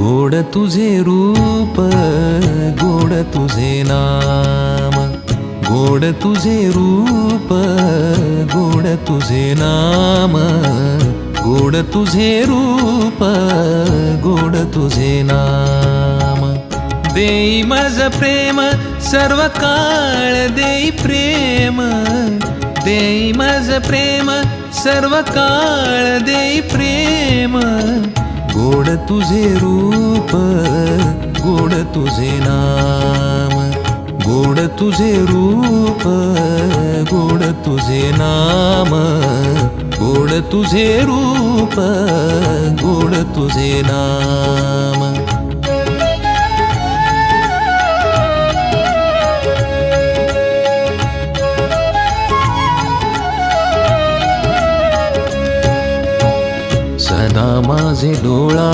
गोड तुझे रूप, गोड तुझे नाम, गोड तुझे रूप, गोड तुझे नाम, गोड तुझे रूप, गोड तुझे नाम. देई मज प्रेम सर्व काळ देई प्रेम, देई मज प्रेम सर्व काळ देई प्रेम. गोड तुझे रूप, गोड तुझे नाम, गोड तुझे रूप, गोड तुझे नाम, गोड तुझे रूप, गोड तुझे नाम. सदा माझे डोळा